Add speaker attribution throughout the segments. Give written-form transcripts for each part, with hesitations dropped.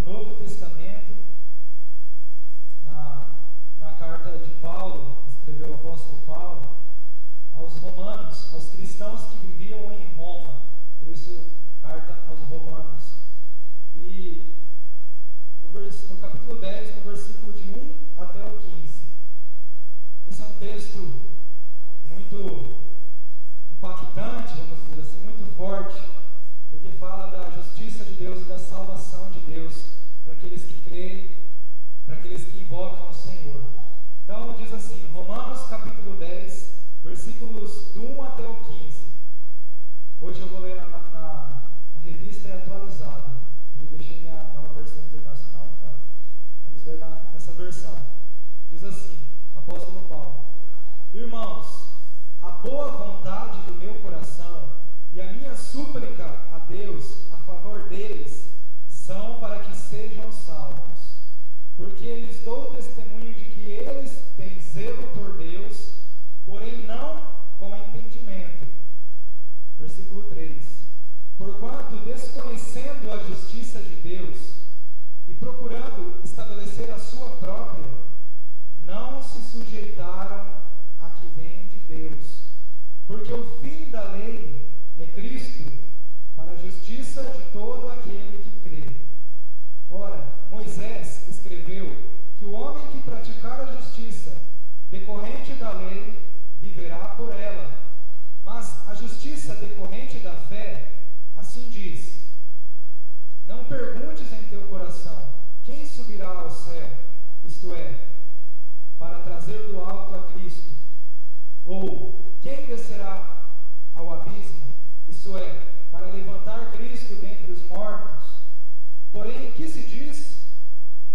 Speaker 1: Novo Testamento, na carta de Paulo, escreveu o apóstolo Paulo, aos romanos, aos cristãos que viviam em Roma. Por isso, carta aos romanos. E no capítulo 10, no versículo de 1 até o 15. Esse é um texto muito impactante, vamos dizer assim, muito forte, porque fala da justiça de Deus e da salvação de Deus para aqueles que creem, para aqueles que invocam o Senhor. Então diz assim, Romanos capítulo 10, versículos do 1 até o 15. Hoje eu vou ler na revista atualizada. Eu deixei minha nova versão internacional em casa. Vamos ler nessa versão. Diz assim, o apóstolo Paulo: Irmãos, a boa vontade do meu coração e a minha súplica a Deus a favor deles são para que sejam salvos, porque lhes dou testemunho de que eles têm zelo por Deus, porém não com entendimento. Versículo 3: Porquanto, desconhecendo a justiça de Deus e procurando estabelecer a sua própria, não se sujeitaram a que vem de Deus, porque o fim da lei é Cristo, para a justiça de todo aquele que crê. Ora, Moisés escreveu que o homem que praticar a justiça decorrente da lei viverá por ela, mas a justiça decorrente da fé, assim diz: Não perguntes em teu coração quem subirá ao céu, isto é, para trazer do alto a Cristo, ou quem descerá ao abismo, isto é, para levantar Cristo dentre os mortos. Porém, que se diz?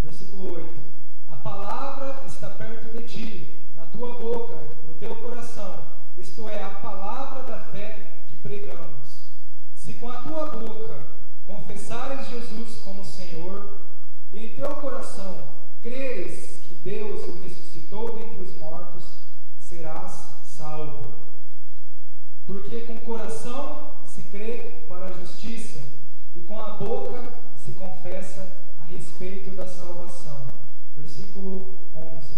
Speaker 1: Versículo 8: A palavra está perto de ti, na tua boca, no teu coração, isto é, a palavra da fé que pregamos. Se com a tua boca confessares Jesus como Senhor, e em teu coração creres que Deus o ressuscitou dentre os mortos, serás salvo. Porque com o coração se crê para a justiça, e com a boca se confessa a respeito da salvação. Versículo 11: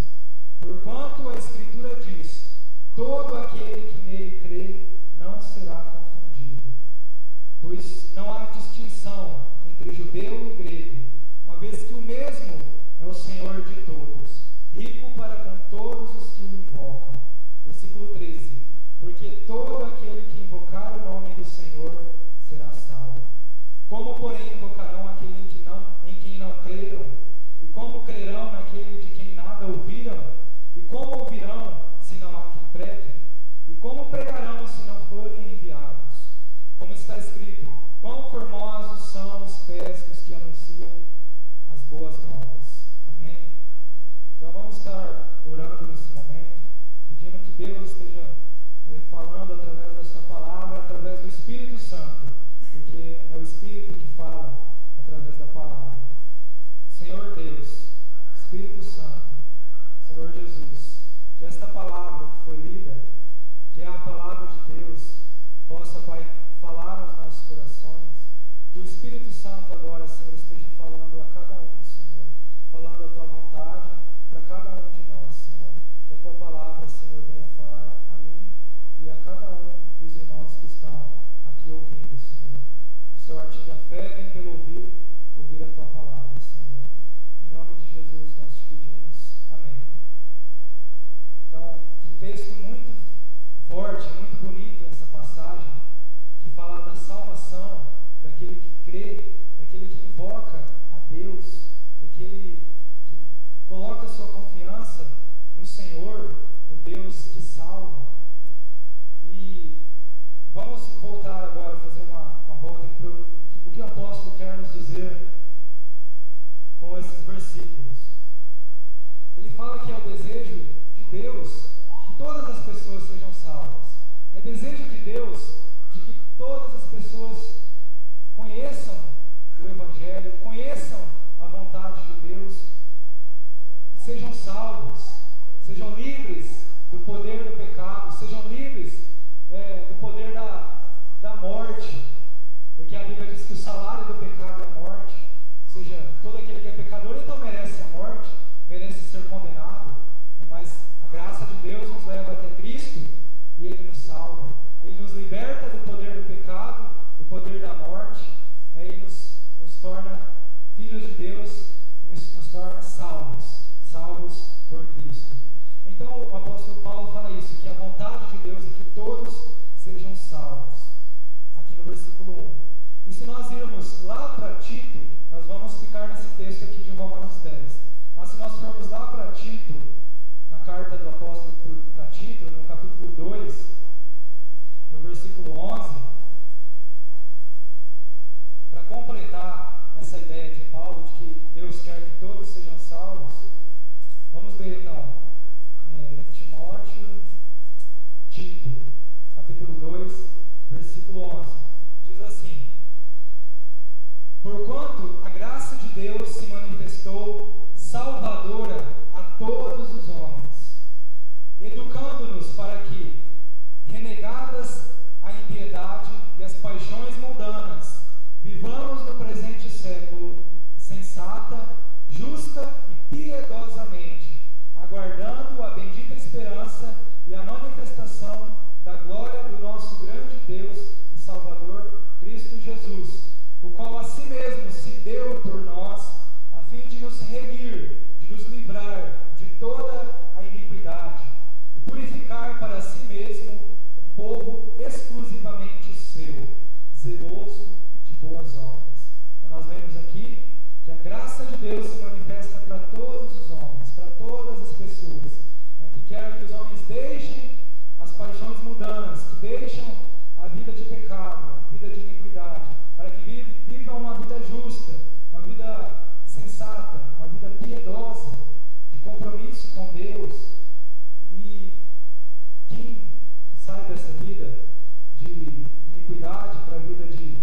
Speaker 1: Porquanto a Escritura diz: Todo aquele que nele crê não será confundido. Pois não há distinção entre judeu e grego, uma vez que o mesmo é o Senhor de todos, rico para com todos os que o invocam. Versículo 13: Porque todo aquele que invocar o nome do Senhor será salvo. Como, porém, invocarão aquele em quem não creram? E como crerão naquele de quem nada ouviram? E como ouvirão, se não há quem pregue? E como pregarão, se não forem enviados? Como está escrito: Quão formosos são os pés dos que anunciam as boas novas. Amém? Então vamos estar orando nesse momento, pedindo que Deus esteja falando através da sua palavra, através do Espírito Santo, porque é o Espírito que fala através da palavra. Senhor Deus, Espírito Santo, Senhor Jesus, que esta palavra que foi lida, que é a palavra de Deus, possa, Pai, falar aos nossos corações, que o Espírito Santo agora, Senhor, esteja falando a cada um, Senhor, falando a tua vontade para cada um de nós, Senhor, que a tua palavra, Senhor, venha falar a mim e a cada um dos irmãos que estão aqui ouvindo, Senhor. O seu artigo da fé vem pelo ouvir a tua palavra, Senhor. Em nome de Jesus nós te pedimos. Amém. Então, que texto muito forte, muito bonito essa passagem, que fala da salvação daquele que crê, daquele que invoca a Deus, daquele que coloca sua confiança no Senhor, no Deus que salva. E vamos voltar agora, fazer uma volta para o que o apóstolo quer nos dizer com esses versículos. Ele fala que é o desejo de Deus que todas as pessoas sejam salvas. É desejo de Deus de que todas as pessoas conheçam o Evangelho, conheçam a vontade de Deus, sejam salvos, sejam livres do poder do pecado, sejam livres do poder da morte, porque a Bíblia diz que o salário do pecado é a morte, ou seja, todo aquele que é pecador então merece a morte, merece ser condenado, mas a graça de Deus nos leva até Cristo e Ele nos salva. Ele nos liberta do poder do pecado, do poder da morte, e nos torna filhos de Deus, nos torna salvos por Cristo. Então o apóstolo Paulo fala isso, que a vontade de Deus é que todos sejam salvos, aqui no versículo 1. E se nós irmos lá para Tito, nós vamos ficar nesse texto aqui de Romanos 10. Mas se nós formos lá para Tito, na carta do apóstolo para Tito, no capítulo 2, no versículo 11, para completar essa ideia de Paulo de que Deus quer que todos sejam salvos, vamos ler então Tito, capítulo 2, versículo 11. Diz assim: porquanto a graça de Deus se manifestou salvadora a todos os homens, educando-nos para que, renegadas a impiedade e as paixões mundanas, vivamos no presente século sensata, justa e piedosamente, aguardando a bendita esperança e a manifestação da glória do nosso grande Deus e Salvador, Cristo Jesus, o qual a si mesmo se deu por nós, a fim de nos remir, de nos livrar de toda a iniquidade, e purificar para si mesmo um povo exclusivamente seu, zeloso de boas obras. Então nós lemos aqui que a graça de Deus se manifesta para todos os homens, para todas as pessoas, que quer que os homens deixem as paixões mundanas, que deixam a vida de pecado, a vida de iniquidade, para que vivam uma vida justa, uma vida sensata, uma vida piedosa, de compromisso com Deus. E quem sai dessa vida de iniquidade para a vida de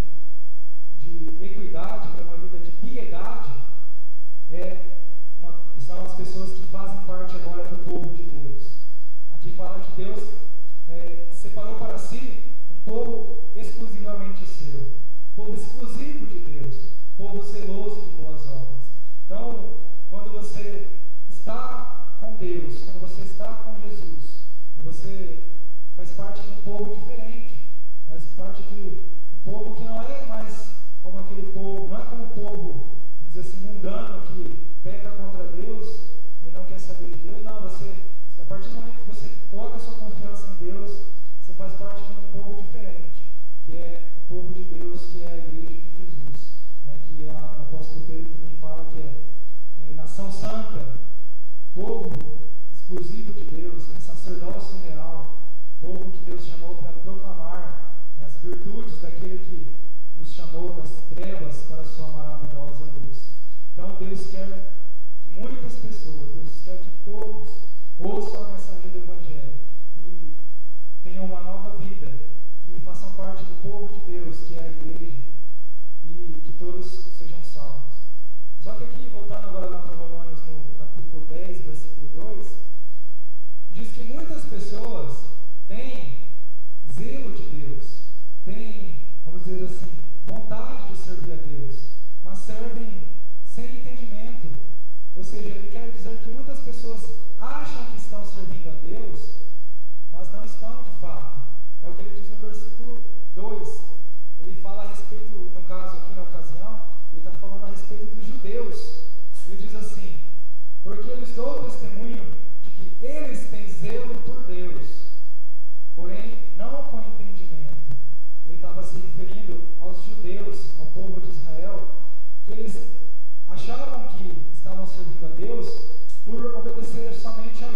Speaker 1: equidade, para uma vida de piedade, são as pessoas que fazem parte agora do povo de Deus. Aqui fala que Deus separou para si um povo exclusivamente seu, povo exclusivo de Deus, povo zeloso de boas obras. Então, quando você está com Deus, quando você está com Jesus, você faz parte de um povo diferente, faz parte de um povo que não é mais como aquele povo, não é como o povo, vamos dizer assim, mundano, que peca contra Deus e não quer saber de Deus. Não, a partir do momento que você coloca a sua confiança em Deus, você faz parte de um povo diferente, que é o povo de Deus, que é a igreja de Jesus, que lá o apóstolo Pedro também fala que é nação santa, povo exclusivo de Deus, sacerdócio real, povo que Deus chamou para proclamar as virtudes daquele que nos chamou das trevas para a sua maravilhosa luz. Então Deus quer que muitas pessoas, Deus quer que todos ouçam a mensagem do Evangelho e tenham uma nova vida, que façam parte do povo de Deus, que é a igreja, e que todos sejam salvos. Só que aqui, voltando agora lá para Romanos, no capítulo 10, versículo 2, diz que muitas pessoas têm zelo de Deus, têm, vamos dizer assim, vontade de servir a Deus, mas servem sem entendimento. Ou seja, ele quer dizer que muitas pessoas acham que estão servindo a Deus, mas não estão de fato. É o que ele diz no versículo 2. Ele fala a respeito, no caso aqui na ocasião, ele está falando a respeito dos judeus. Ele diz assim: porque eles dão testemunho de que eles têm zelo por Deus, porém não com entendimento. Ele estava se referindo aos judeus, ao povo de Israel, que eles achavam que estavam servindo a Deus por obedecer somente a